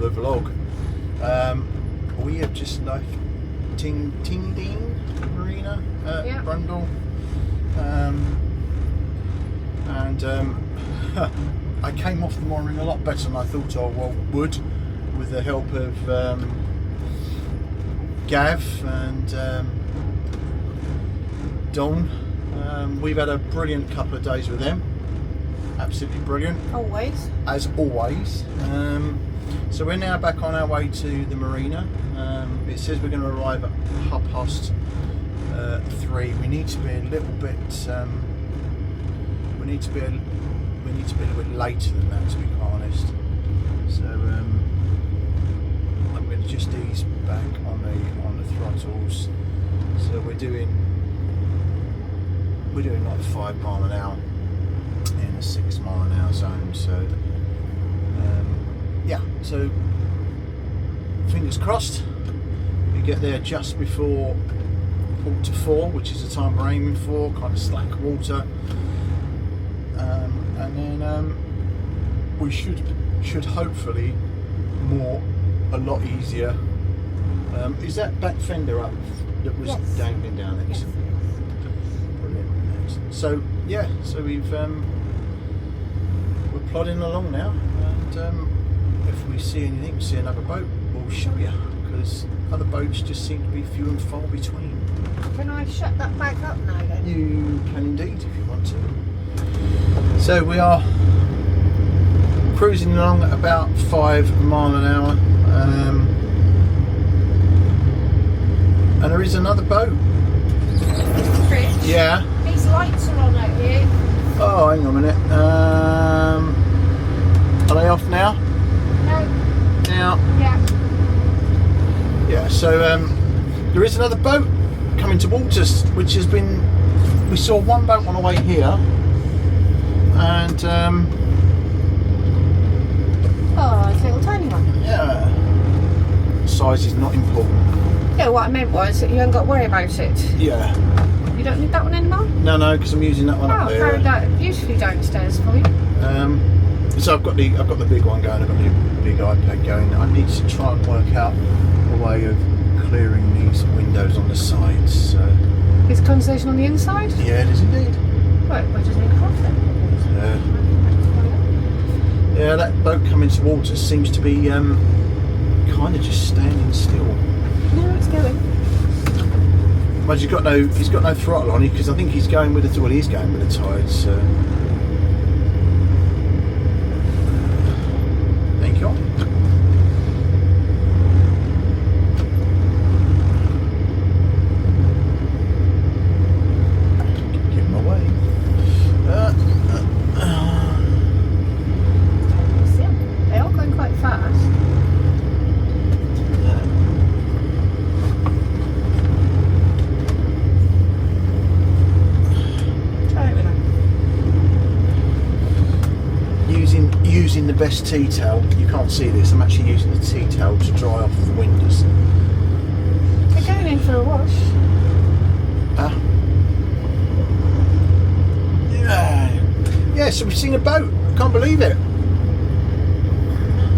the vlog. We have just left Ting Dean Marina at Brundle, and I came off the mooring a lot better than I thought I would, with the help of Gav and Don. We've had a brilliant couple of days with them. Absolutely brilliant. Always. As always. So we're now back on our way to the marina. It says we're going to arrive at 3:30. We need to be a little bit. We need to be a little bit later than that, to be quite honest. So I'm going to just ease back on the throttles. So we're doing like 5 mile an hour in a 6 mile an hour zone. So yeah, so fingers crossed we get there just before 4:45, which is the time we're aiming for, kind of slack water, and then we should hopefully a lot easier. Is that back fender up that was dangling down? Excellent. Yes. Brilliant. Excellent. So yeah, so we're plodding along now, and if we see another boat, we'll show you, because other boats just seem to be few and far between. Can I shut that back up now then? You can indeed, if you want to. So we are cruising along at about 5 mile an hour, and there is another boat. Chris? Yeah. These lights are on out here. Oh, hang on a minute. Are they off now? No. Now. Yeah. Yeah. So there is another boat coming towards us, which has been. We saw one boat on the way here, and oh, it's a little tiny one. yeah, size is not important. Yeah, what I meant was that you haven't got to worry about it. Yeah. You don't need that one anymore? No, because I'm using that one up there. Oh, carried beautifully downstairs for you. So I've got the big one going. I've got the big iPad going. I need to try and work out a way of clearing these windows on the sides. So. Is the conversation on the inside? Yeah, it is indeed. Right, we'll just make it off then. Yeah, that boat coming towards us seems to be kind of just standing still. No, it's going. But he's got no throttle on it, because I think he's going with the he's going with the tides. So. Thank you. Get him away. They are going quite fast. Oh, using the best tea towel. You can't see this. I'm actually using the tea towel to dry off the windows. They're going in for a wash. Yeah, so we've seen a boat. I can't believe it.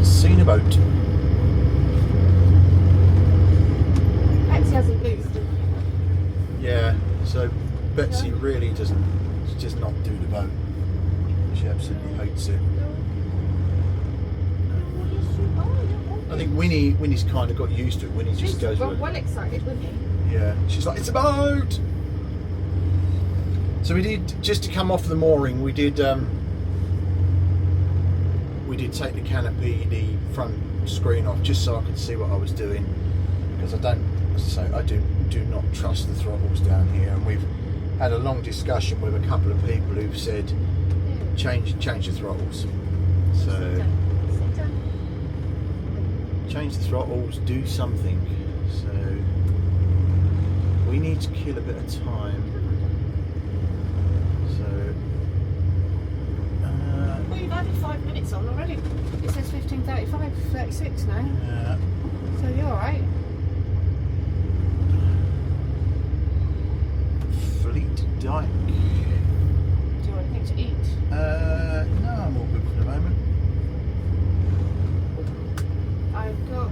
Seen a boat. Betsy hasn't moved. Yeah, so Betsy really does not do the boat. She absolutely hates it. I think Winnie's kind of got used to it. Winnie just goes with it. Well excited, wouldn't he? Yeah, she's like, it's a boat! So we did, just to come off the mooring, we did take the canopy, the front screen off, just so I could see what I was doing, because I don't, as I say, I do not trust the throttles down here, and we've had a long discussion with a couple of people who've said change the throttles. So change the throttles, do something. So we need to kill a bit of time. Well, you've added 5 minutes on already. It says 15:35, 36 now. Yeah. So you're alright. Fleet Dyke. Do you want anything to eat? No, I'm all good for the moment. I've got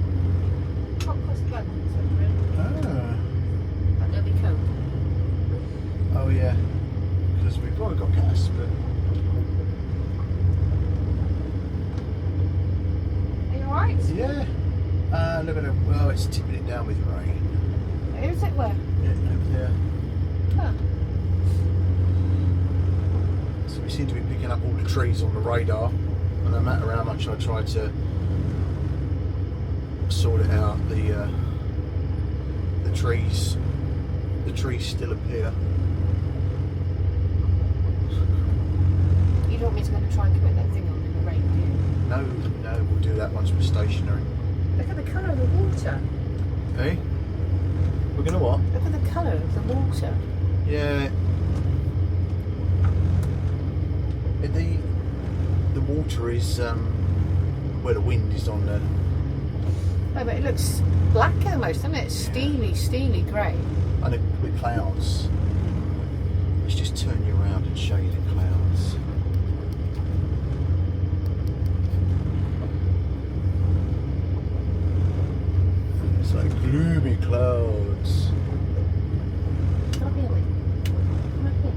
hot cross buns over it. That will be cold. Oh yeah, because we've probably got gas, but Are you alright? yeah. Look at it. Well, it's tipping it down with rain. Is it where? Yeah, over there. Huh. So we seem to be picking up all the trees on the radar, and no matter how much I try to sort it out, the trees still appear. You don't want me to go and try and commit that thing on in the rain, do you? No, we'll do that once we're stationary. Look at the colour of the water. Hey? We're gonna what? Look at the colour of the water. Yeah. The water is where the wind is on the. No, but it looks black almost, doesn't it? Steely grey. And with clouds. Let's just turn you around and show you the clouds. It's like gloomy clouds. Come up here, Win. Come up here.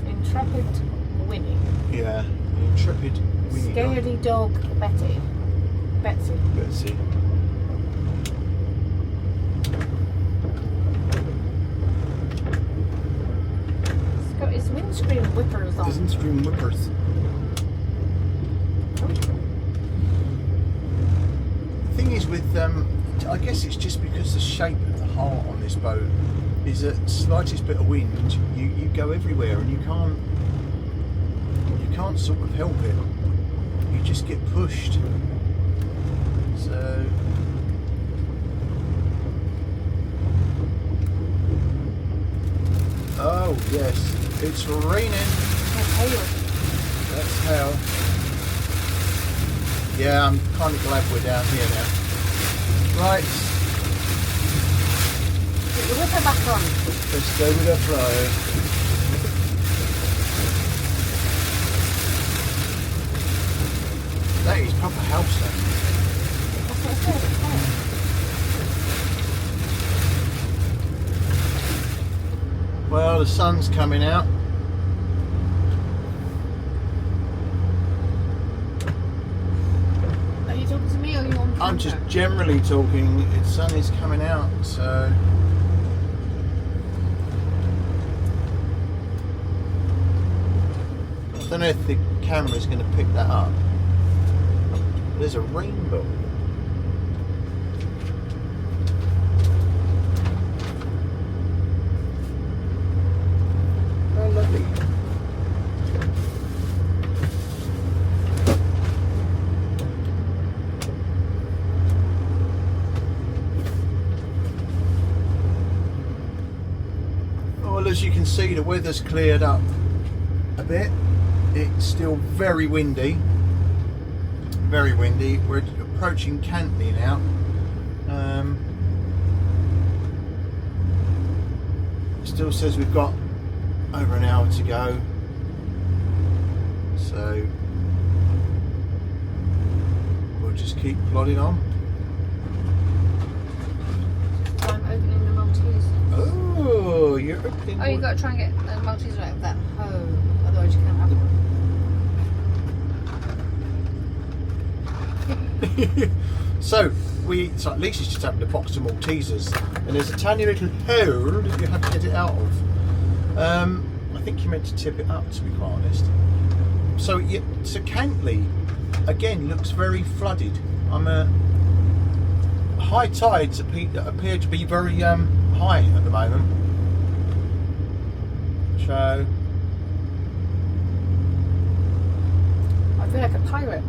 Intrepid Winnie. Yeah, intrepid Winnie. Scaredy dog Betsy. Betsy. It's got its windscreen whippers on. There's windscreen whippers. The thing is with, I guess it's just because the shape of the heart on this boat is that slightest bit of wind, you go everywhere, and you can't sort of help it. You just get pushed. So oh yes, it's raining. That's hell. Yeah, I'm kind of glad we're down here now. Right. Put your whipper back on. Let's go with the flow. That is proper house land. That's what I said, it's there. Well, the sun's coming out. Are you talking to me or are you on camera? I'm just generally talking. The sun is coming out, so. I don't know if the camera's going to pick that up. There's a rainbow. Oh, lovely. as you can see, the weather's cleared up a bit. It's still very windy. Very windy. We're approaching Cantley now. Still says we've got over an hour to go. So we'll just keep plodding on. I'm opening the Maltese. Oh, you're opening. Oh, you've got to try and get the Maltese right with that home, otherwise you can't have one. So at least it's just having a box of Maltesers, and there's a tiny little hole that you have to get it out of. I think you meant to tip it up, to be quite honest. So Cantley again looks very flooded. High tides appear to be very high at the moment. So I feel like a pirate.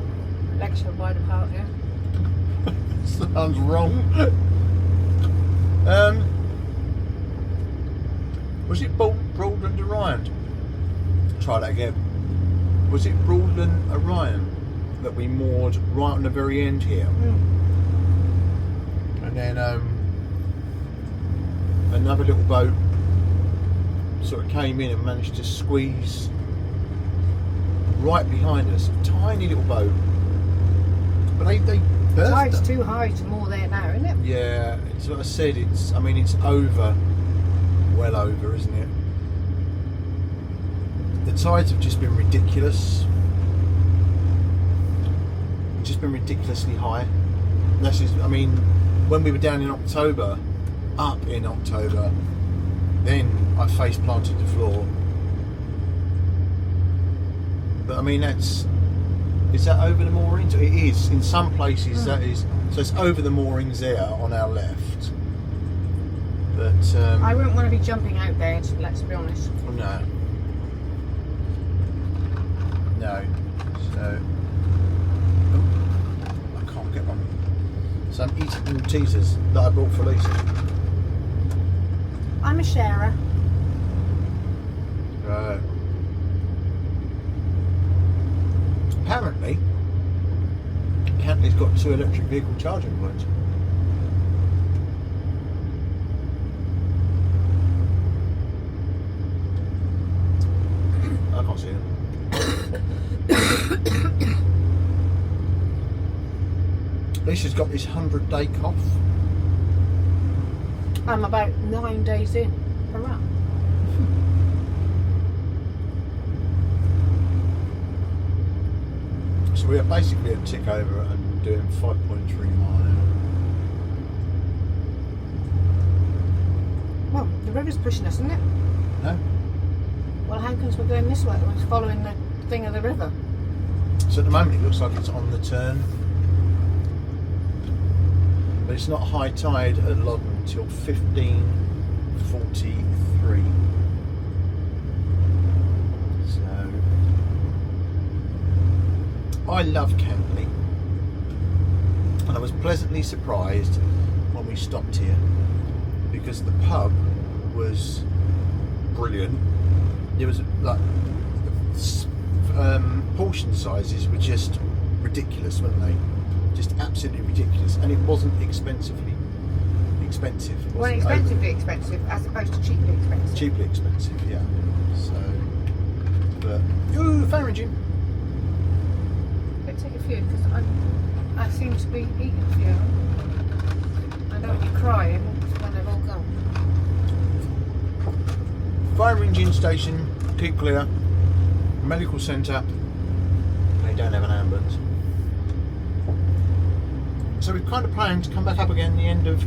Legs are wide apart here. sounds wrong. Was it Broadland Orion? Try that again. Was it Broadland Orion that we moored right on the very end here? And then another little boat sort of came in and managed to squeeze right behind us. A tiny little boat. But they The tide's too high to moor there now, isn't it? Yeah, it's what I said. It's over, well over, isn't it? The tides have just been ridiculous. Just been ridiculously high. And that's just, when we were down in October, then I face planted the floor. But is that over the moorings? It is. In some places that is. So it's over the moorings there on our left. But I wouldn't want to be jumping out there, let's be honest. No. So I can't get one. So I'm eating Maltesers that I bought for Lisa. I'm a sharer. Right. Apparently, Cantley's got 2 electric vehicle charging points. I can't see them. Lisa's got this 100-day cough. I'm about 9 days in. Hurrah. So we are basically a tick over and doing 5.3 mile an Well, the river's pushing us, isn't it? hour. No? Well, how comes we're going this way? We're following the thing of the river. So at the moment it looks like it's on the turn. But it's not high tide at Loddon until 15:43. So I love Cantley, and I was pleasantly surprised when we stopped here because the pub was brilliant. There was portion sizes were just ridiculous, weren't they? Just absolutely ridiculous, and it wasn't expensive. Well, expensively expensive as opposed to cheaply expensive. Cheaply expensive, yeah. So, but fire engine. Let's take a few because I seem to be eating a few. I don't want you crying when they've all gone. Fire engine station, keep clear. Medical centre, they don't have an ambulance. So we've kind of planned to come back up again the end of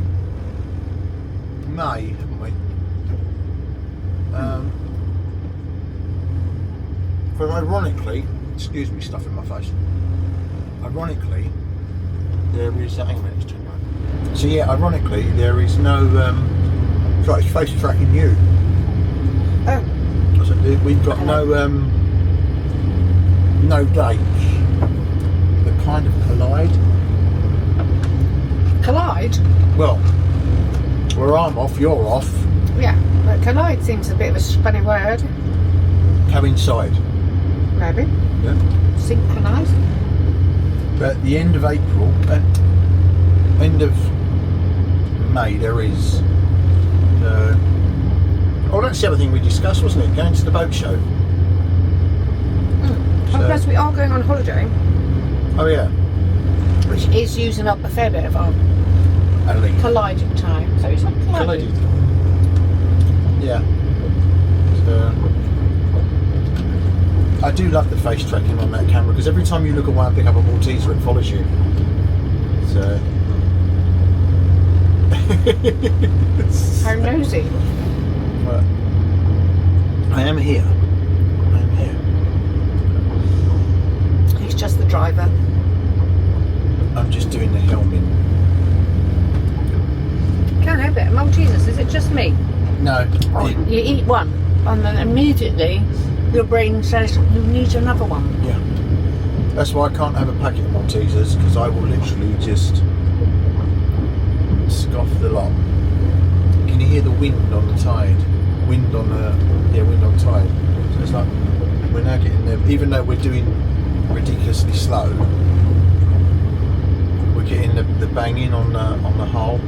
May, haven't we? But ironically, excuse me, stuff in my face. Ironically, there is. Hang on a minute, it's turned right. So yeah, ironically, there is no. Sorry, it's face tracking you. Oh. So we've got no dates that kind of collide. Collide? Well, where I'm off, you're off. Yeah, but collide seems a bit of a funny word. Coincide. Maybe. Yeah. Synchronise. But at the end of April, end of May, there is. Oh, that's the other thing we discussed, wasn't it? Going to the boat show. And plus, we are going on holiday, Oh yeah. which is using up a fair bit of our And leave. colliding time. So it's not colliding. Collided. Yeah. So, I do love the face tracking on that camera because every time you look away and pick up a Malteser, it follows you. So. How nosy. But I am here. I am here. He's just the driver. I'm just doing the helming. Can't help it. Maltesers, is it just me? No. You eat one, and then immediately your brain says you need another one. Yeah. That's why I can't have a packet of Maltesers because I will literally just scoff the lot. Can you hear the wind on the tide? Wind on tide. So it's like we're now getting there. Even though we're doing ridiculously slow, we're getting the banging on the hull.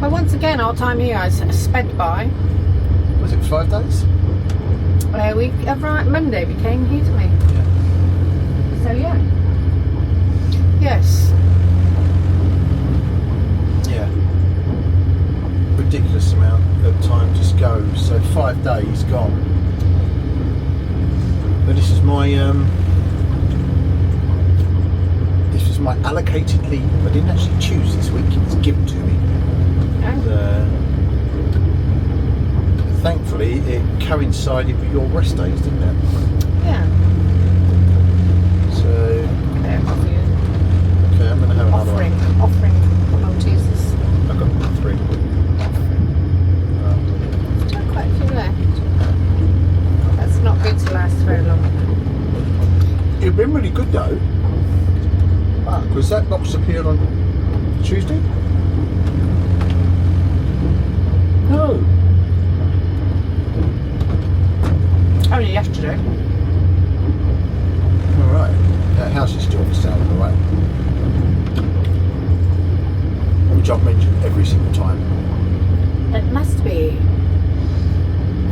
Well, once again, our time here has sped by. Was it 5 days? Monday we came here to me. Yeah. So yeah. Yes. Yeah. Ridiculous amount of time just goes. So 5 days gone. But this is my allocated leave. I didn't actually choose this week. It was given to me. And, thankfully, it coincided with your rest days, didn't it? Yeah. So. Okay, I'm off you. Okay, I'm going to have another one. Offering Maltesers. I've got 3. Still quite a few left. That's not going to last very long. It's been really good though. Because that box appeared on Tuesday? No. Only yesterday. Alright. That house is still for sale on the way. Which I've mentioned every single time. It must be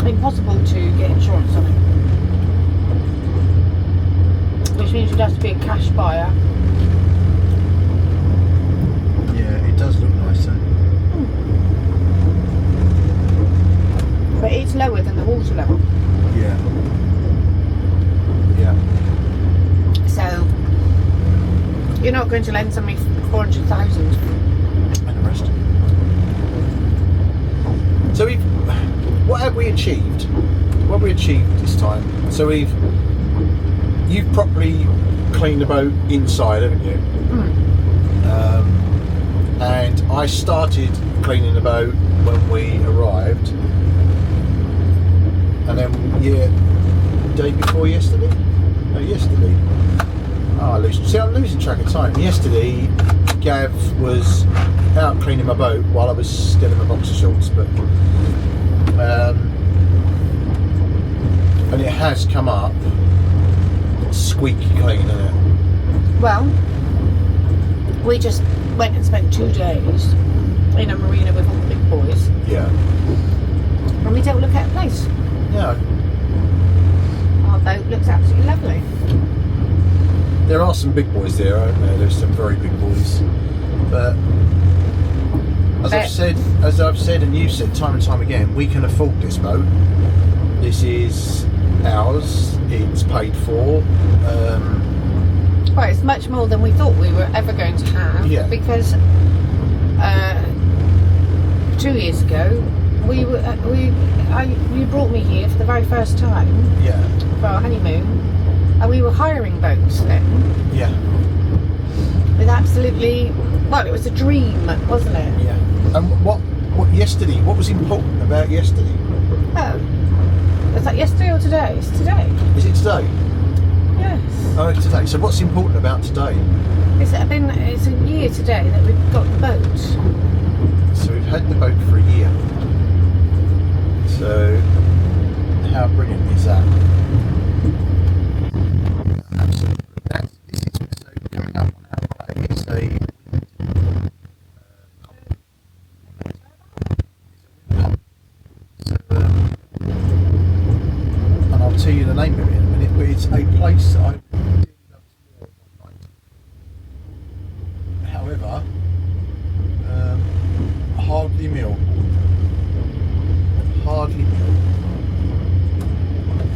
impossible to get insurance on it. Which means you'd have to be a cash buyer. Yeah, it does look nice though. But it's lower than the water level. Yeah. Yeah. So you're not going to lend somebody 400,000. And the rest. So what have we achieved? What have we achieved this time? So you've properly cleaned the boat inside, haven't you? And I started cleaning the boat when we arrived. And then, day before yesterday? No, yesterday. I'm losing track of time. Yesterday, Gav was out cleaning my boat while I was still in my boxer shorts, but and it has come up squeaky clean, isn't it? Well, we just went and spent 2 days in a marina with all the big boys. Yeah. And we don't look at a place. Yeah. Our boat looks absolutely lovely. There are some big boys there, aren't there? There's some very big boys. But as I've said and you've said time and time again, we can afford this boat. This is ours. It's paid for. Well, it's much more than we thought we were ever going to have. Yeah. Because 2 years ago, you brought me here for the very first time. Yeah. For our honeymoon, and we were hiring boats then. Yeah. With absolutely, well, it was a dream, wasn't it? Yeah. And what yesterday? What was important about yesterday? Oh, was that yesterday or today? It's today. Is it today? Yes. Oh, it's today. So what's important about today? It's a year today that we've got the boat. So we've had the boat for a year. So how brilliant is that? Absolutely. This is so coming up on our way. It's a and I'll tell you the name of it in a minute, but it's a place that I really love to walk one night. However, hardly meal.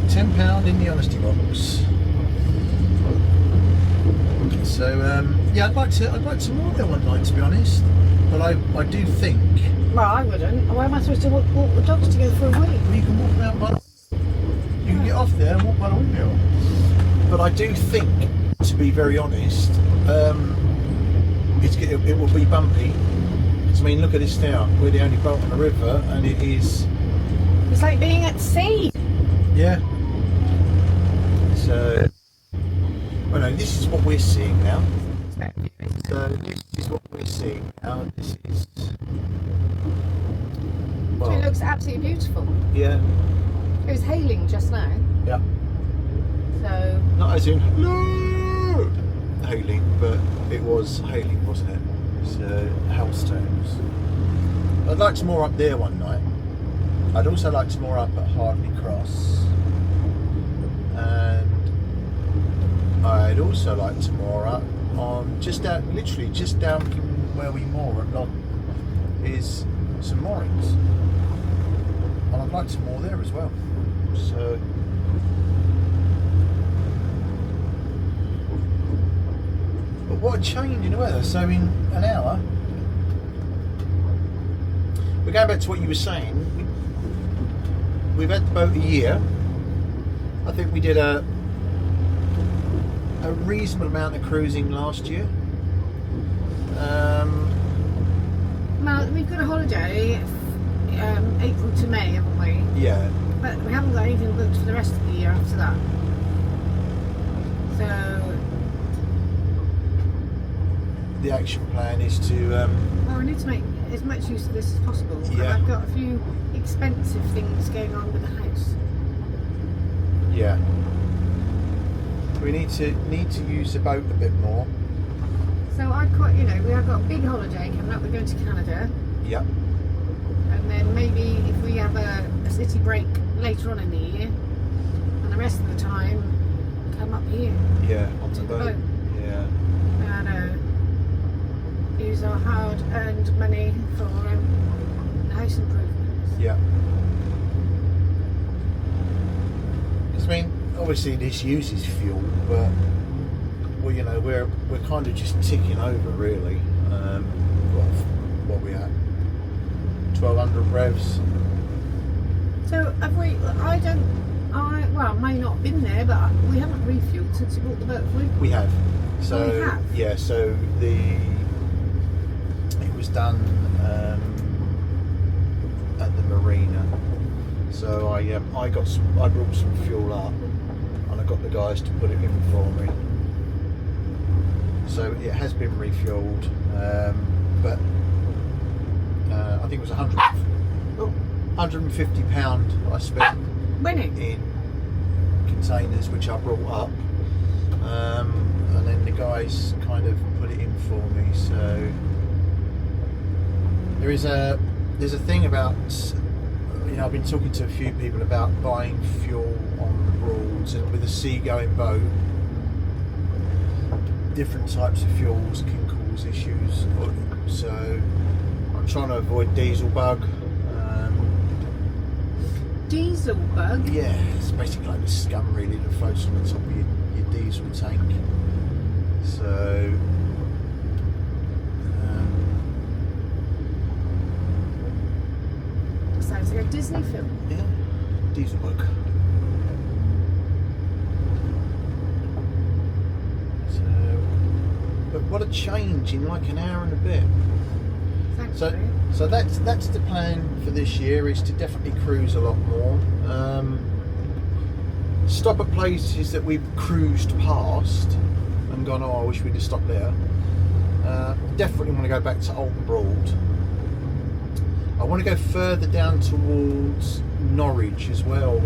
£10 in the honesty box. So yeah, I'd like some more there one night, to be honest. But I do think. Well, I wouldn't. Why am I supposed to walk the dogs together for a week? Well, you can walk around by. You can get off there and walk by the windmill. But I do think, to be very honest, it will be bumpy. I mean, look at this now. We're the only boat on the river, and it is. It's like being at sea. Yeah. So, well, no, this is what we're seeing now. So this is what we're seeing now. This is. Well, So it looks absolutely beautiful. yeah. It was hailing just now. Yeah. So. Not as in no hailing, but it was hailing, wasn't it? So hailstones. I'd like some more up there one night. I'd also like some more up at Hardley Cross, and I'd also like some more up on literally just down from where we moor at Loddon is some moorings, and I'd like some more there as well. So. But what a change in the weather. So in an hour, we're going back to what you were saying. We've had the boat a year. I think we did a reasonable amount of cruising last year. Well, we've got a holiday April to May, haven't we? Yeah. But we haven't got anything booked for the rest of the year after that. So. The action plan is to. Well, we need to make as much use of this as possible. Yeah. And I've got a few expensive things going on with the house. Yeah. We need to use the boat a bit more. So we have got a big holiday coming up. We're going to Canada. Yep. And then maybe if we have a city break later on in the year, and the rest of the time come up here. Yeah, on to the boat. Yeah. And use our hard-earned money for house improvements. Yeah. Because I mean, obviously this uses fuel, but well, we're kind of just ticking over really. What we at? 1,200 revs. So have we? I may not have been there, but we haven't refueled since we bought the boat. Have we? We have. So we have? Yeah. So it was done at the marina. So I brought some fuel up, and I got the guys to put it in for me. So it has been refueled, but I think it was £150 I spent in containers, which I brought up, and then the guys kind of put it in for me. So there's a thing about, I've been talking to a few people about buying fuel on the Broads, and with a seagoing boat, different types of fuels can cause issues. So I'm trying to avoid diesel bug. Diesel bug? Yeah, it's basically like the scum really that floats on the top of your diesel tank. So sounds like a Disney film. yeah, diesel bug. So, but what a change in like an hour and a bit. Thanks. So that's the plan for this year, is to definitely cruise a lot more. Stop at places that we've cruised past and gone, oh, I wish we'd have stopped there. Definitely want to go back to Old Broad. I want to go further down towards Norwich as well.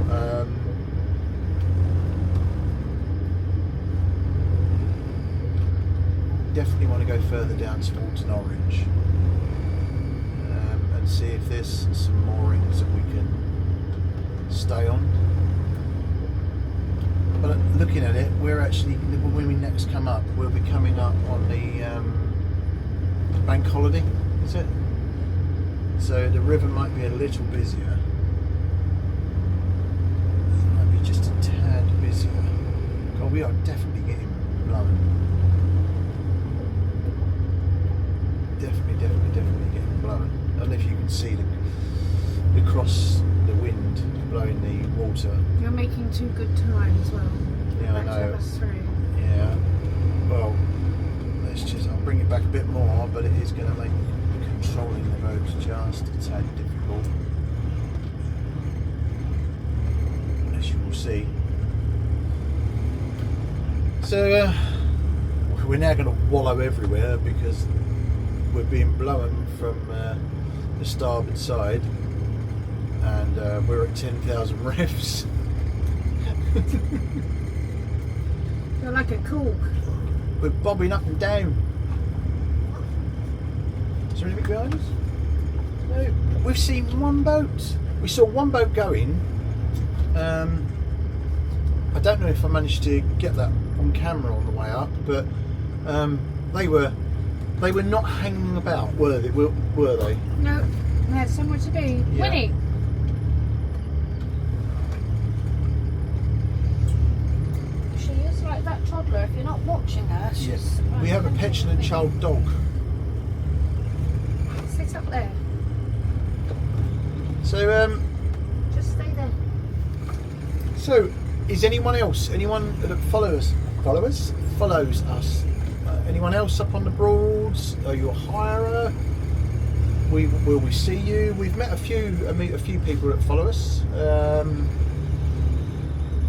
Definitely want to go further down towards Norwich and see if there's some moorings that we can stay on. But looking at it, we're actually, when we next come up, we'll be coming up on the bank holiday, is it? So the river might be a little busier. It might be just a tad busier. God, we are definitely getting blown. Definitely getting blown. I don't know if you can see the cross the wind blowing the water. You're making too good time as well. Yeah, I know. Us through. Yeah. Well, I'll bring it back a bit more, but it is going to make controlling the roads just a tad difficult, as you will see. So we're now going to wallow everywhere because we're being blown from the starboard side, and we're at 10,000 revs. You're like a cork. We're bobbing up and down. Is there anything behind us? No. We've seen one boat. We saw one boat going. I don't know if I managed to get that on camera on the way up, but they were not hanging about, were they? Were they? No, they had somewhere to be. Yeah. Winnie. She is like that toddler. If you're not watching her, she's. Yes. Right, We have a petulant child dog. Sit up there. So Just stay there. So, is anyone else? Anyone that follows us? Anyone else up on the Broads? Are you a hirer? Will we see you? We've met a few people that follow us.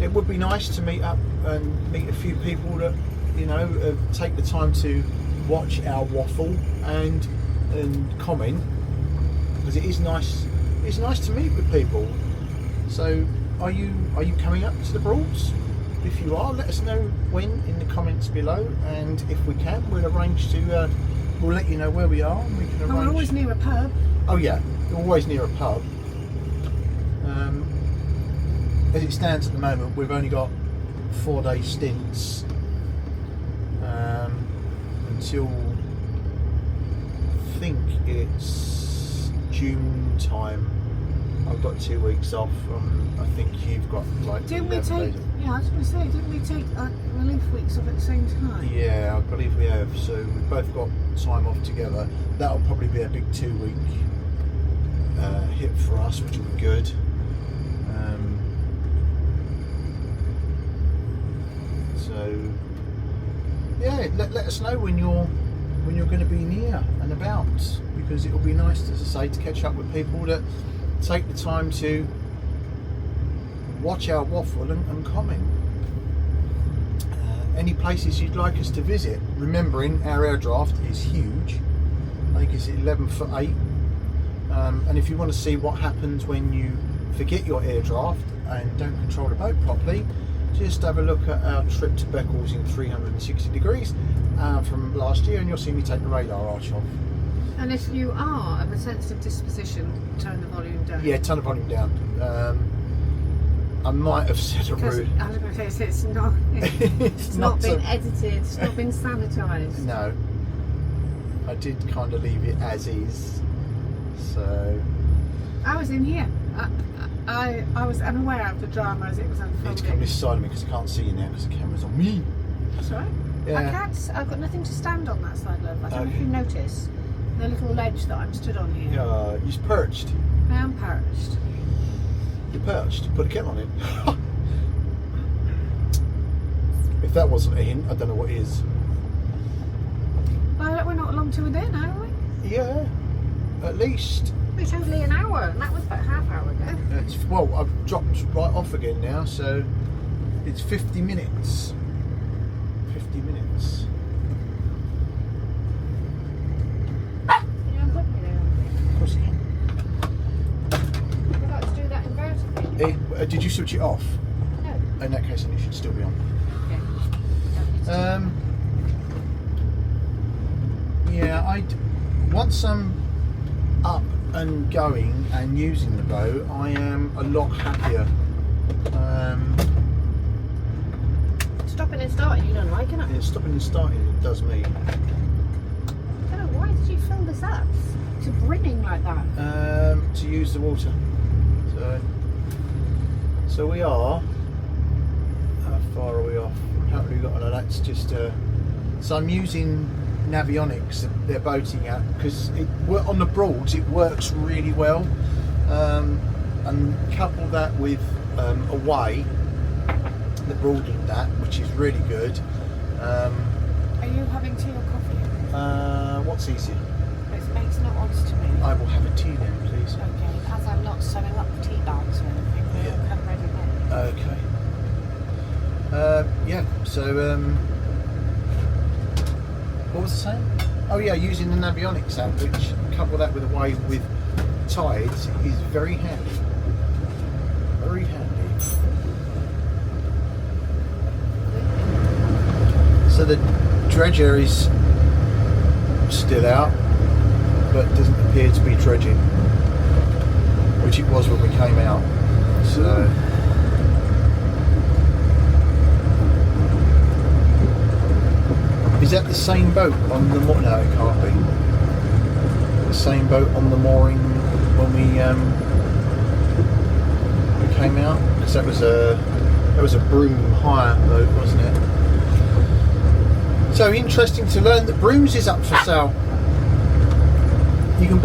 It would be nice to meet up and meet a few people that take the time to watch our waffle and comment, because it is nice. It's nice to meet with people. So, are you coming up to the Broads? If you are, let us know when in the comments below, and if we can, we'll arrange to. We'll let you know where we are, and we can arrange. We're always near a pub. Oh yeah, we're always near a pub. As it stands at the moment, we've only got 4-day stints until I think it's June time. I've got 2 weeks off. I think you've got like. Didn't we 11 take? days. Yeah, I was going to say, didn't we take relief weeks off at the same time? Yeah, I believe we have. So we've both got time off together. That'll probably be a big 2-week hit for us, which will be good. So yeah, let us know when you're going to be near and about, because it will be nice, as I say, to catch up with people that take the time to watch our waffle and comment. Any places you'd like us to visit, remembering our airdraft is huge. I think it's 11'8", and if you want to see what happens when you forget your airdraft and don't control the boat properly, just have a look at our trip to Beccles in 360 degrees from last year, and you'll see me take the radar arch off. And if you are of a sensitive disposition, turn the volume down. Yeah, turn the volume down. I might have said a rude. I was going to say, it's not. It's not been edited. It's not been sanitised. No, I did kind of leave it as is. So I was in here. I was unaware of the drama as it was you need to come unfolding. this side of me because I can't see you now because the camera's on me. That's all right. Yeah. I can't. I've got nothing to stand on that side, love. I don't know if Okay. you notice the little ledge that I'm stood on here. You're perched. I am perched. You're perched. Put a kettle on it. If that wasn't a hint, I don't know what is. Well, we're not long till we're there now, are we? Yeah, at least. It's only an hour, and that was about half hour ago. Well, I've dropped right off again now, so it's 50 minutes. 50 minutes. You don't put me there, Of course you can. Would you like to do that inverted? Did you switch it off? No. In that case, then it should still be on. Okay. Yeah, once I'm up and going and using the boat, I am a lot happier. Stopping and starting, you don't like it? Yeah, stopping and starting, it does me. I don't know, why did you fill this up? It's brimming like that. To use the water. So we are. How far are we off? Apparently we've got on. That's just. So I'm using Navionics that they're boating at because on the Broads it works really well, and couple that with Away, the broadened that, which is really good. Are you having tea or coffee? What's easier? It makes no odds to me. I will have a tea then, please. Okay, as I'm not sewing up tea bags or anything, they'll come ready then. Okay. Yeah, so what was I saying? Oh yeah, using the Navionics app, which couple that with Away with tides is very handy. Very handy. So the dredger is still out, but doesn't appear to be dredging, which it was when we came out. So is that the same boat on the mooring? No, it can't be. The same boat on the mooring when we came out, because that was a broom hire boat, wasn't it? So interesting to learn that Brooms is up for sale. You can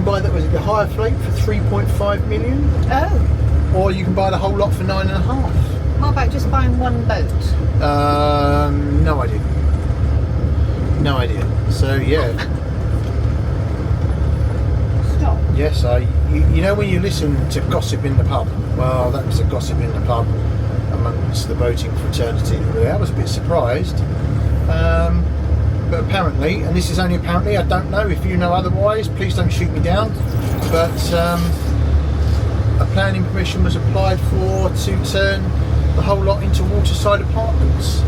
buy that, was it the hire float for 3.5 million? Oh. Or you can buy the whole lot for 9.5. How about just buying one boat? No idea. No idea. So yeah. Stop. Yes, you know when you listen to gossip in the pub. Well, that was a gossip in the pub amongst the boating fraternity. I was a bit surprised. But apparently, and this is only apparently, I don't know, if you know otherwise, please don't shoot me down, but a planning permission was applied for to turn the whole lot into waterside apartments.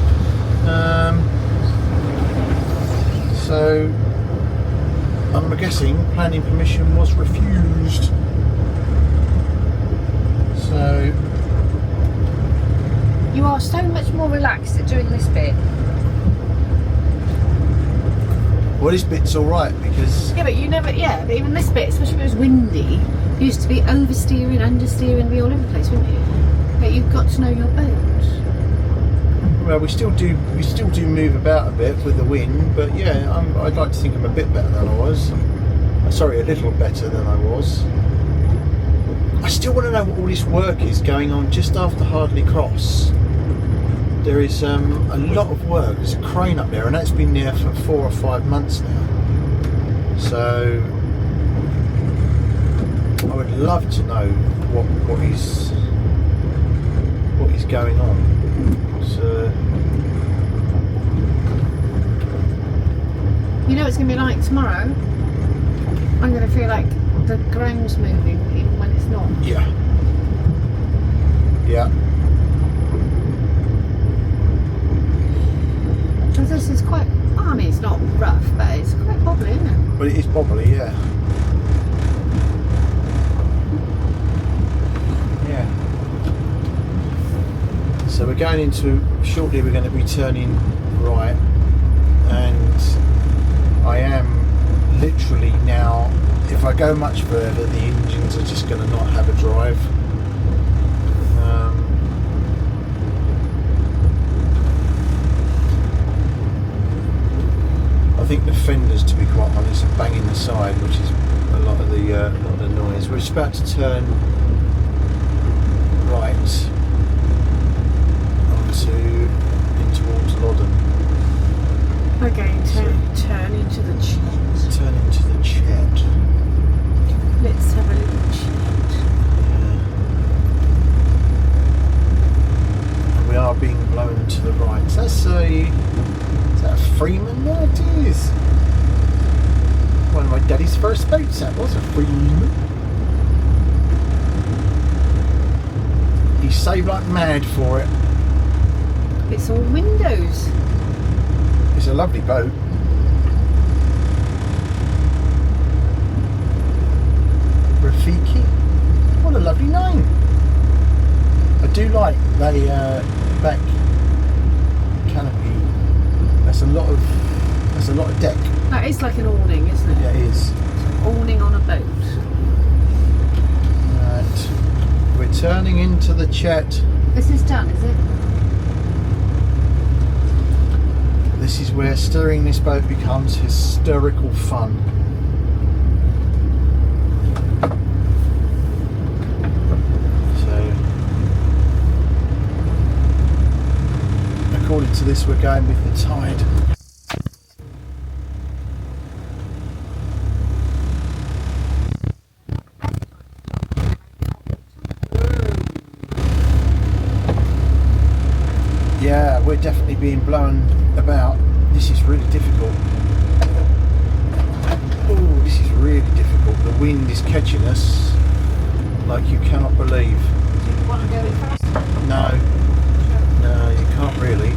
So I'm guessing planning permission was refused. So You are so much more relaxed at doing this bit. well, this bit's all right because Yeah, but you never. Yeah, but even this bit, especially if it was windy, you used to be oversteering, understeering, be all over the place, wouldn't you? But you've got to know your boat. well, we still do move about a bit with the wind, but yeah, I'd like to think I'm a bit better than I was. Sorry, a little better than I was. I still want to know what all this work is going on just after Hardley Cross. There is a lot of work. There's a crane up there, and that's been there for 4 or 5 months now. So I would love to know what is going on. So You know what it's going to be like tomorrow? I'm going to feel like the ground's moving even when it's not. yeah. Because this is quite, I mean, it's not rough, but it's quite bobbly, isn't it? But it is bobbly, yeah. Yeah. So we're going into, shortly we're going to be turning right, and I am literally now, if I go much further, the engines are just going to not have a drive. I think the fenders, to be quite honest, are banging the side, which is a lot of the noise. We're just about to turn right in towards Loddon. We're going to turn into the chat. Turn into the chat. Let's have a little chat. And we are being blown to the right. Is that a Freeman? No, it is. One of my daddy's first boats, that was a Freeman. save like mad for it. It's all windows. It's a lovely boat. Rafiki. What a lovely name. I do like the back canopy. That's a lot of deck. That is like an awning, isn't it? Yeah, it is. It's an awning on a boat. Right. We're turning into the Chet. This is done, is it? This is where steering this boat becomes hysterical fun. According to this, we're going with the tide. Yeah, we're definitely being blown about. This is really difficult. Oh, this is really difficult. The wind is catching us like you cannot believe. Do you want to go any faster? No. No, you can't really,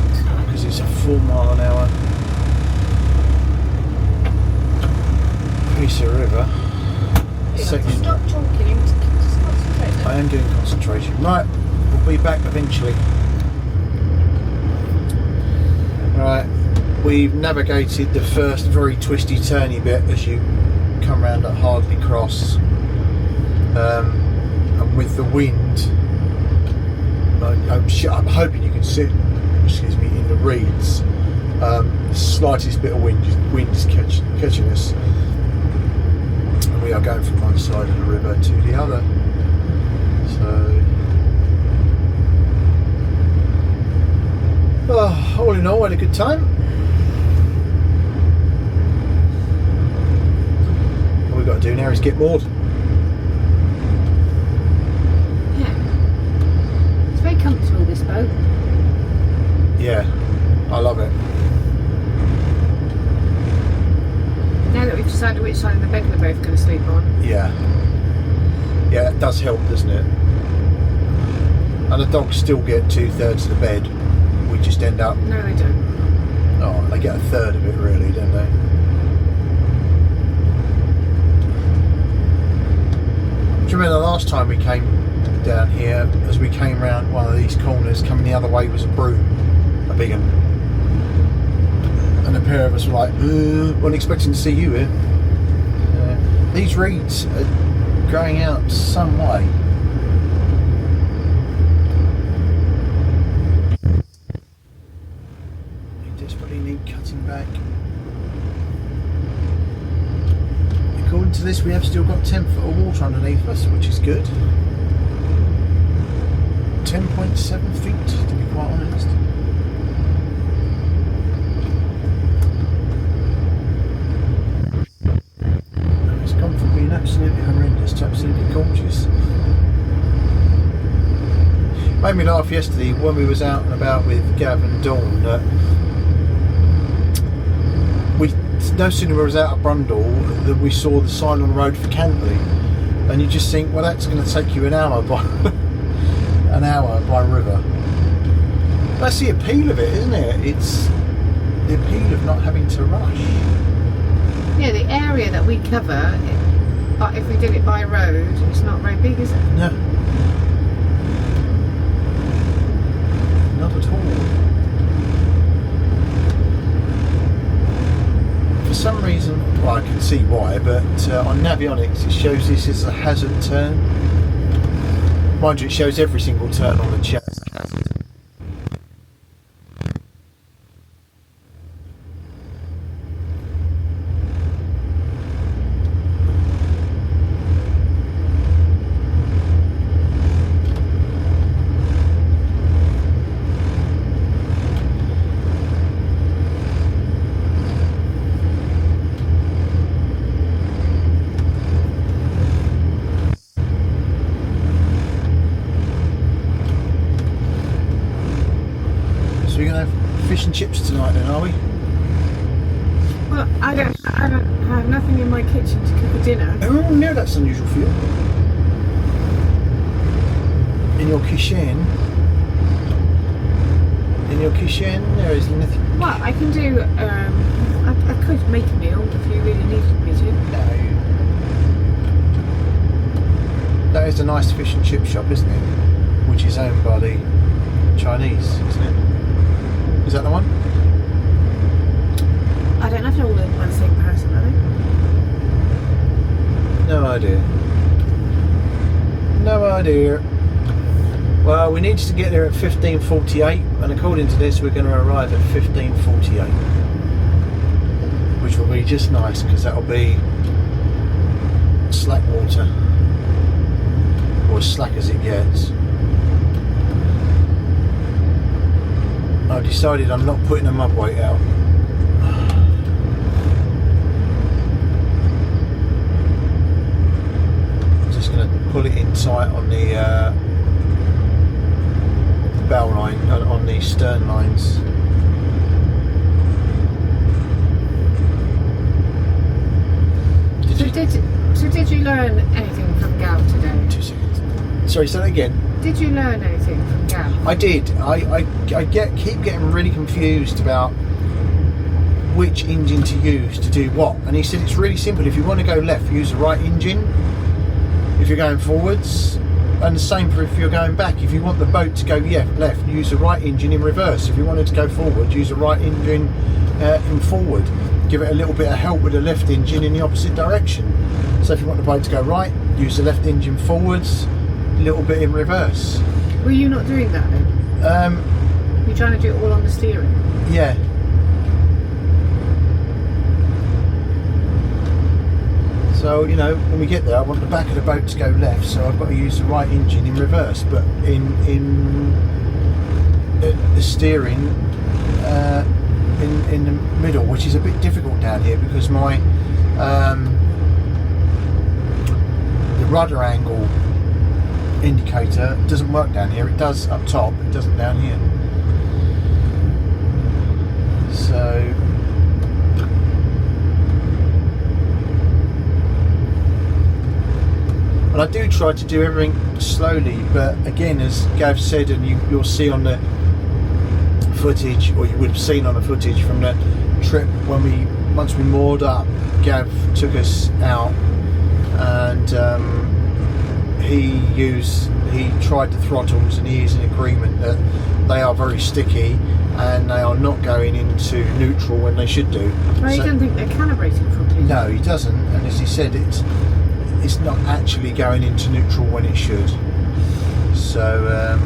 because it's a 4 mile an hour piece of river. Stop talking, just concentrate. I am doing concentration. Right, we'll be back eventually. Right, we've navigated the first very twisty turny bit as you come round at Hardley Cross, and with the wind, I'm hoping you can see, in the reeds. The slightest bit of wind is catching us, and we are going from one side of the river to the other. So, all in all, had a good time. All we've got to do now is get moored. Comfortable, this boat. Yeah, I love it. Now that we've decided which side of the bed we're both going to sleep on. Yeah, it does help, doesn't it? And the dogs still get 2/3 of the bed. We just end up. No, they don't. Oh, they get 1/3 of it, really, don't they? Do you remember the last time we came down here, as we came round one of these corners, coming the other way was a broom, a big one, and a pair of us were like, wasn't expecting to see you here. These reeds are growing out some way. We desperately need cutting back. According to this, we have still got 10 foot of water underneath us, which is good. 10.7 feet, to be quite honest. It's gone from being absolutely horrendous to absolutely gorgeous. Made me laugh yesterday when we was out and about with Gav and Dawn that we no sooner was out of Brundall than we saw the sign on the road for Cantley, and you just think, well, that's going to take you an hour by river. That's the appeal of it, isn't it? It's the appeal of not having to rush. Yeah, the area that we cover, but if we did it by road, it's not very big, is it? No. Not at all. For some reason, well, I can see why, but on Navionics it shows this as a hazard turn. Mind you, it shows every single turn on the chat. So we're going to have fish and chips tonight then, are we? Well, I don't have nothing in my kitchen to cook a dinner. Oh no, that's unusual for you. In your kitchen? In your kitchen there is nothing. Well, I can do. I could make a meal if you really needed me to. No. That is a nice fish and chip shop, isn't it? Which is owned by the Chinese, isn't it? Is that the one? I don't know if they're all in one same person, are they? No idea. No idea. Well, we need to get there at 15:48, and according to this, we're going to arrive at 15:48, which will be just nice because that'll be slack water, or as slack as it gets. I've decided I'm not putting a mud weight out. I'm just going to pull it in tight on the bow line, on the stern lines. So did you learn anything from Gav today? 2 seconds. Sorry, say that again. Did you learn anything from Gav? I did. I keep getting really confused about which engine to use to do what. And he said it's really simple. If you want to go left, use the right engine. If you're going forwards, and the same for if you're going back. If you want the boat to go left, use the right engine in reverse. If you wanted to go forward, use the right engine in forward. Give it a little bit of help with the left engine in the opposite direction. So if you want the boat to go right, use the left engine forwards, a little bit in reverse. Were you not doing that then? You're trying to do it all on the steering? Yeah. So, you know, when we get there, I want the back of the boat to go left, so I've got to use the right engine in reverse, but in the steering in the middle, which is a bit difficult down here because my the rudder angle indicator doesn't work down here. It does up top, it doesn't down here. So and I do try to do everything slowly, but again, as Gav said, and you'll see on the footage, or you would have seen on the footage from the trip when once we moored up, Gav took us out and he tried the throttles, and he is in agreement that they are very sticky and they are not going into neutral when they should do. Well, he doesn't think they're calibrated properly. No, he doesn't, and as he said, it's not actually going into neutral when it should. So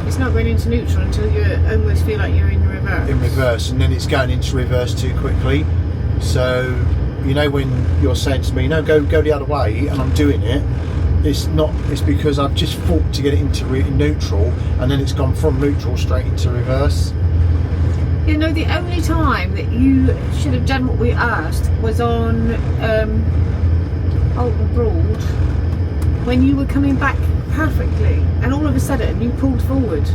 it's not going into neutral until you almost feel like you're in reverse. In reverse, and then it's going into reverse too quickly. So, you know, when you're saying to me, no, go the other way, and I'm doing it, it's because I've just fought to get it into neutral, and then it's gone from neutral straight into reverse. You know, the only time that you should have done what we asked was on Norfolk Broads, when you were coming back perfectly, and all of a sudden you pulled forward,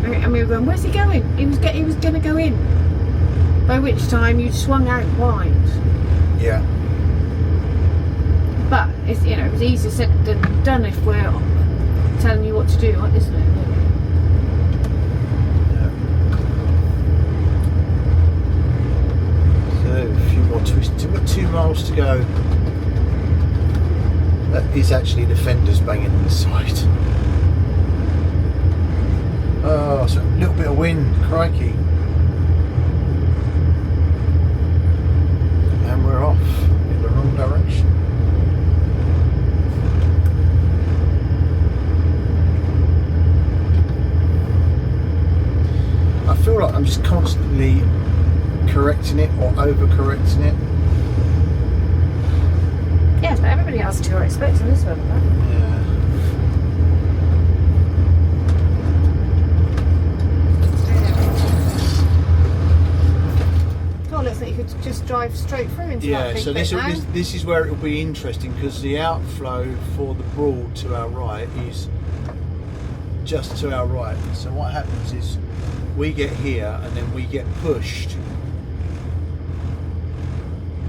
and we were going, where's he going? He was going to go in, by which time you swung out wide. Yeah. But it's, you know, it's easier said than done if we're telling you what to do, isn't it? Yeah. So a few more twists. We've got 2 miles to go. That is actually the fenders banging on the side. Oh, so a little bit of wind, crikey. And we're off in the wrong direction. I feel like I'm just constantly correcting it or over-correcting it. Yes, but everybody else too are expecting this one, right? Yeah. Oh, looks like you could just drive straight through into that Yeah, big so bit now. this is where it will be interesting, because the outflow for the Broad to our right is just to our right. So what happens is we get here and then we get pushed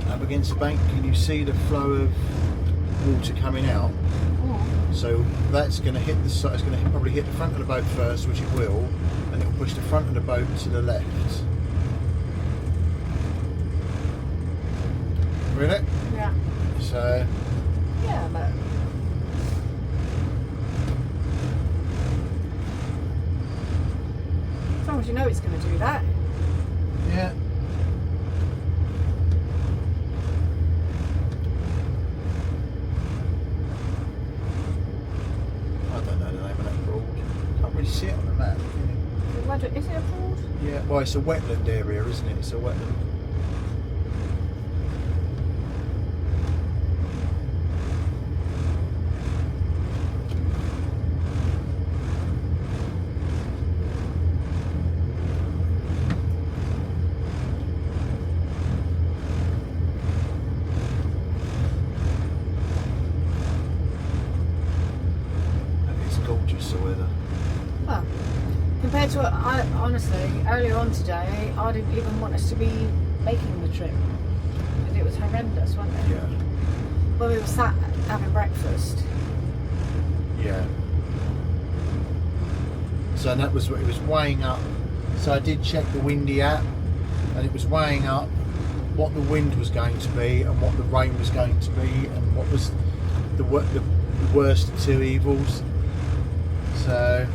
up against the bank. Can you see the flow of water coming out? Oh. So that's going to hit the side. It's going to probably hit the front of the boat first, which it will, and it will push the front of the boat to the left. Really? Yeah. So. Yeah, but. As long as you know it's going to do that. Yeah. I don't know the name of that broad. Can't really see it on the map. Is it a broad? Yeah. Well, it's a wetland area, isn't it? It's a wetland. Well, compared to what honestly, earlier on today, I didn't even want us to be making the trip. Because it was horrendous, wasn't it? Yeah. When we were sat having breakfast. Yeah. So that was what it was weighing up. So I did check the windy app, and it was weighing up what the wind was going to be and what the rain was going to be and what was the worst of two evils. So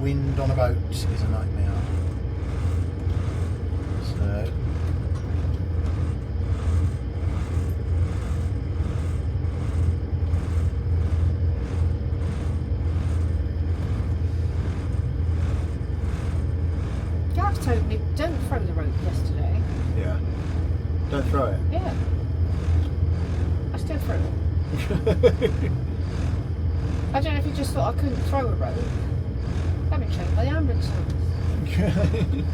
wind on a boat is a nightmare. So Gav told me don't throw the rope yesterday. yeah, don't throw it. Yeah. I still threw it. I don't know if you just thought I couldn't throw a rope. Let me check my ambulance service.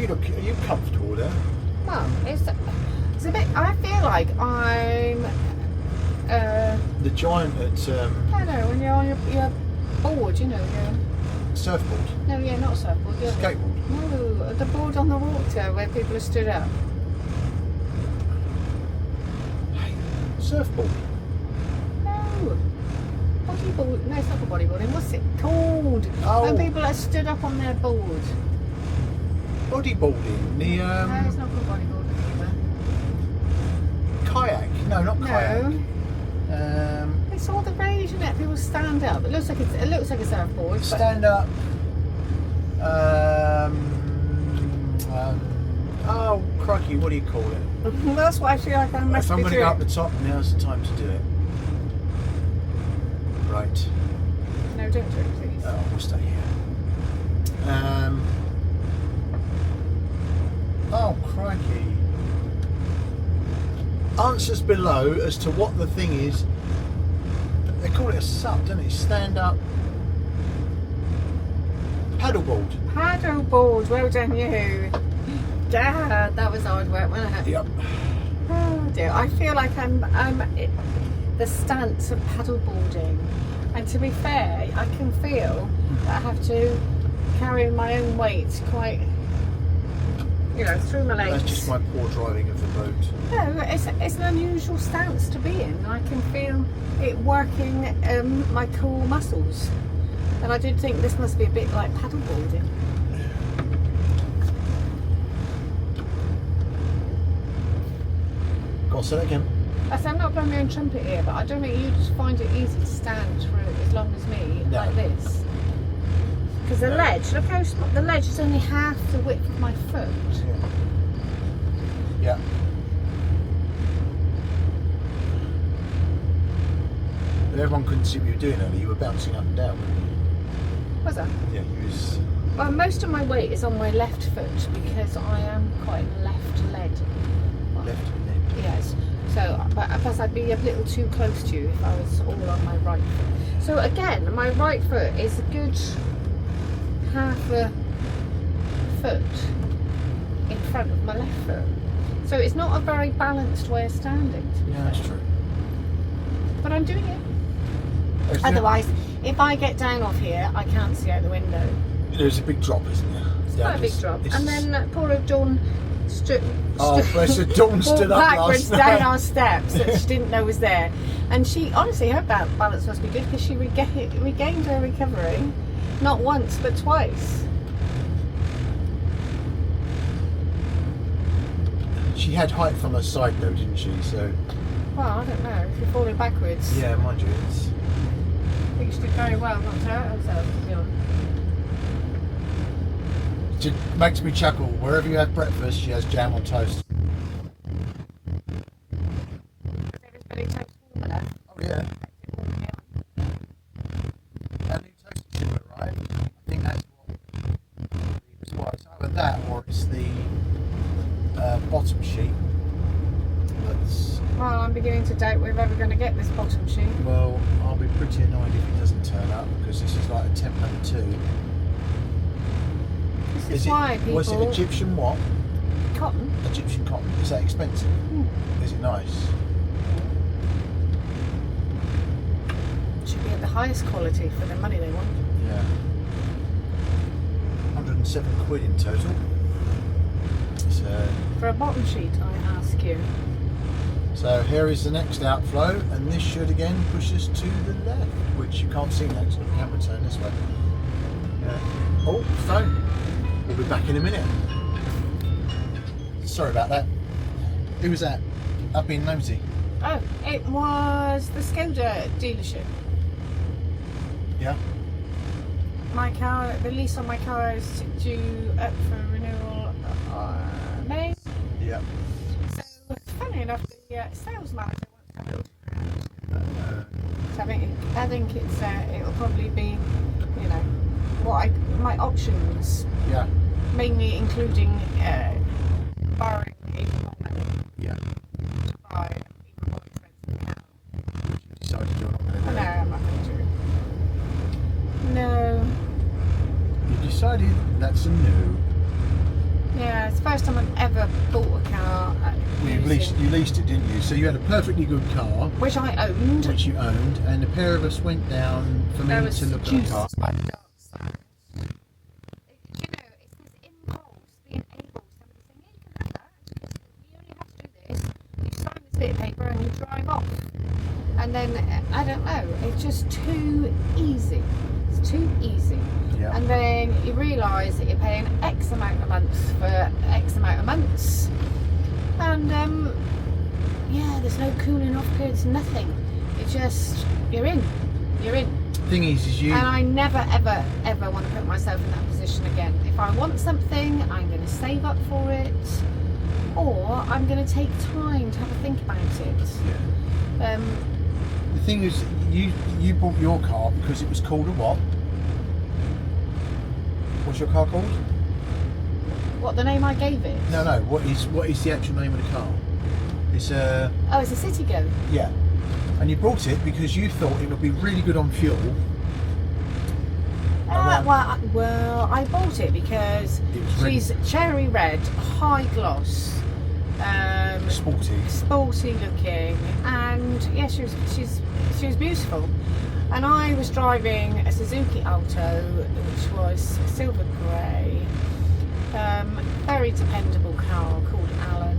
Are you comfortable there? Well, it's a bit. I feel like I'm. The giant at I don't know, when you're on your board, you know, your. surfboard, No, yeah, not surfboard. The other- skateboard. No, the board on the water where people are stood up. Hey, surfboard. No. Bodyboard. No, it's not a bodyboarding. What's it called? Oh. When people are stood up on their board. Bodyboarding. The No, it's not called bodyboarding either. kayak. No, not kayak. No. It's all the rage, isn't it? People stand up. It looks like a surfboard. Stand up. Oh, crikey, what do you call it? That's what I feel like I must If I'm be going to doing. go up the top, now's the time to do it. Right. No, don't do it, please. Oh, we'll stay here. Oh, crikey. Answers below as to what the thing is. They call it a SUP, don't they? Stand up. Paddleboard. Paddleboard, well done you. Dad, that was hard work, wasn't it? Yep. Oh dear, I feel like I'm the stance of paddleboarding, and to be fair, I can feel that I have to carry my own weight quite, through my legs. That's just my poor driving of the boat. No, it's an unusual stance to be in. I can feel it working my core muscles, and I did think this must be a bit like paddleboarding. Go on, say that again. I said I'm not blowing my own trumpet here, but I don't think you just find it easy to stand for as long as me, No. like this. Because the ledge, look how small, the ledge is only half the width of my foot. Yeah. But everyone couldn't see what you were doing earlier. You were bouncing up and down, weren't you? Was that? Yeah, you was. Well, most of my weight is on my left foot because I am quite left-led. Left leg. Yes. So, but plus I'd be a little too close to you if I was all on my right foot. So again, my right foot is a good half a foot in front of my left foot. So it's not a very balanced way of standing. Yeah, that's true. But I'm doing it. There's Otherwise, if I get down off here, I can't see out the window. There's a big drop, isn't there? It's quite a big drop. And then poor old Dawn bless her, Dawn stood up backwards last down night. our steps that she didn't know was there. And she, honestly, her balance must be good because she regained her recovery, not once but twice. She had height from her side though, didn't she? So. Well, I don't know. If you're falling backwards. Yeah, mind you, it's. I think she did very well not to hurt herself, to be honest. It makes me chuckle. Wherever you have breakfast, she has jam on toast. Oh yeah. That new toast should have arrived. I think that's what it's either that or it's the bottom sheet. Well, I'm beginning to doubt we're ever going to get this bottom sheet. Well, I'll be pretty annoyed if it doesn't turn up because this is like a temp number 2. This is why people... Was it Egyptian what? Cotton. Egyptian cotton. Is that expensive? Is it nice? Should be at the highest quality for the money they want. Yeah. 107 quid in total. So, for a bottom sheet, I ask you. So here is the next outflow, and this should again push us to the left, which you can't see now because the camera turn this way. Oh, phone. We'll be back in a minute. Sorry about that. Who was that? I've been nosy. Oh, it was the Skoda dealership. Yeah. My car, the lease on my car is due up for renewal May. Yeah. So, funny enough, the sales manager wants to have a So I think it's it'll probably be, you know, my options. Yeah. Mainly including borrowing even more money. Yeah. To buy an even more expensive car. You decided you're not going to do No, it. I'm not going to do it. No. You decided that's a no. Yeah, it's the first time I've ever bought a car. You leased it, didn't you? So you had a perfectly good car, which I owned. which you owned, and a pair of us went down for me to look at the car. By the dark side. You know, it's this impulse, being able, somebody saying, yeah, you can have that. You only have to do this. You sign this bit of paper and you drive off. And then, I don't know, it's just too easy. It's too easy. Yeah. And then you realise that you're paying X amount of months for X amount of months. And, yeah, there's no cooling off periods, nothing. It's just, you're in. Thing is you. And I never, ever, ever want to put myself in that position again. If I want something, I'm going to save up for it, or I'm going to take time to have a think about it. Yeah. The thing is, you bought your car because it was called a what? What's your car called? What, the name I gave it? No. What is the actual name of the car? It's Oh, it's a Citigo. Yeah. And you bought it because you thought it would be really good on fuel. Well, I bought it because she's cherry red, high gloss, sporty looking, and yeah, she was beautiful. And I was driving a Suzuki Alto, which was silver grey, very dependable car called Alan.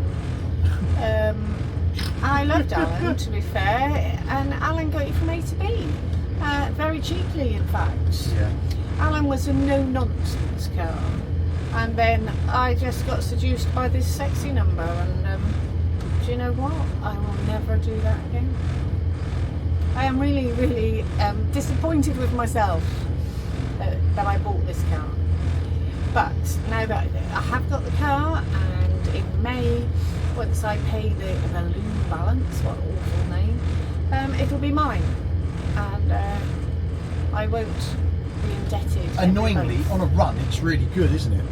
I loved Alan, to be fair, and Alan got it from A to B, very cheaply, in fact. Yeah. Alan was a no-nonsense car, and then I just got seduced by this sexy number, and do you know what? I will never do that again. I am really, really disappointed with myself that I bought this car. But now that I have got the car, and in May, once I pay the balloon balance, what an awful name, it'll be mine, and I won't be indebted. Annoyingly, on a run, it's really good, isn't it?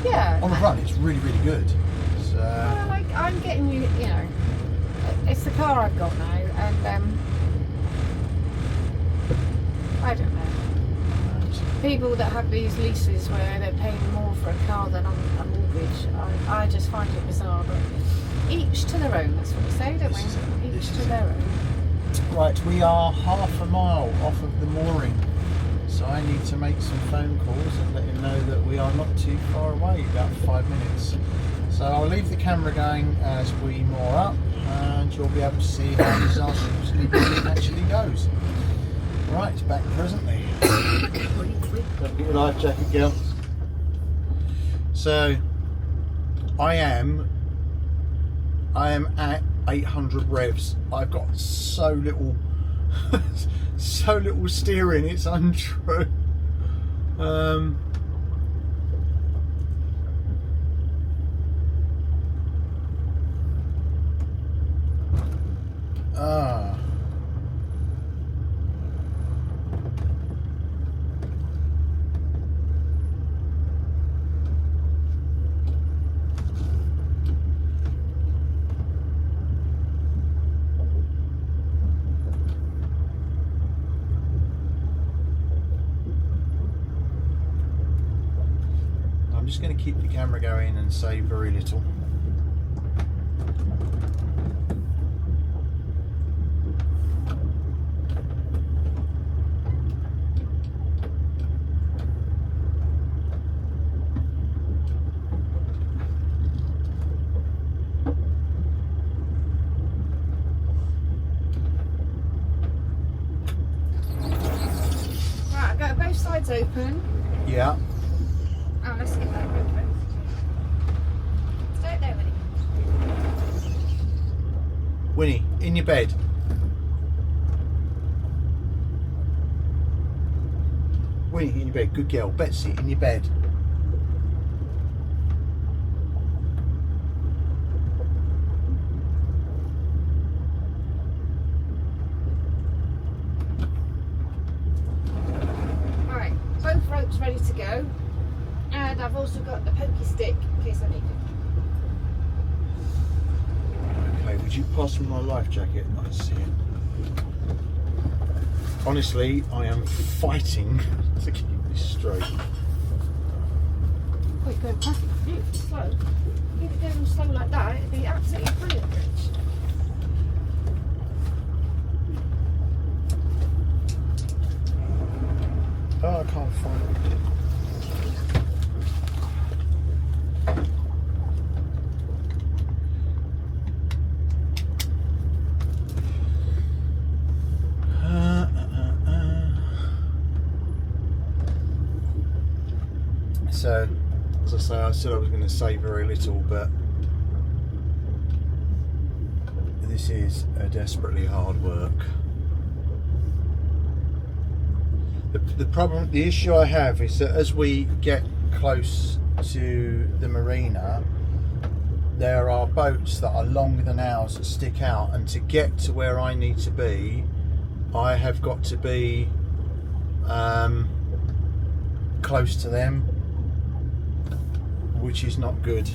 Yeah. On a run, it's really, really good. So... Well, like, I'm getting you know, it's the car I've got now, and I don't know. people that have these leases where they're paying more for a car than on a mortgage, I just find it bizarre. But each to their own, that's what we say, don't we? Each to their own. Right, we are half a mile off of the mooring, so I need to make some phone calls and let him know that we are not too far away, about 5 minutes. So I'll leave the camera going as we moor up, and you'll be able to see how disastrously it actually goes. Right, back presently. Don't get your life jacket, girl. So I am at 800 revs. I've got so little so little steering, it's untrue. I'm just going to keep the camera going and say very little. Right, I've got both sides open. Yeah. Oh, let's get that open. Stay there, Winnie. Winnie, in your bed. Winnie, in your bed. Good girl. Betsy, in your bed. Alright, both ropes ready to go. And I've also got the pokey stick in case I need it. Okay, would you pass me my life jacket? I see it. Honestly, I am fighting to keep this straight. Quick, go perfect. Beautiful, slow. Keep it going slow like that, it'd be absolutely brilliant, Rich. Oh, I can't find it. So, as I say, I said I was going to say very little, but this is a desperately hard work. The issue I have is that as we get close to the marina, there are boats that are longer than ours that stick out, and to get to where I need to be, I have got to be close to them, which is not good.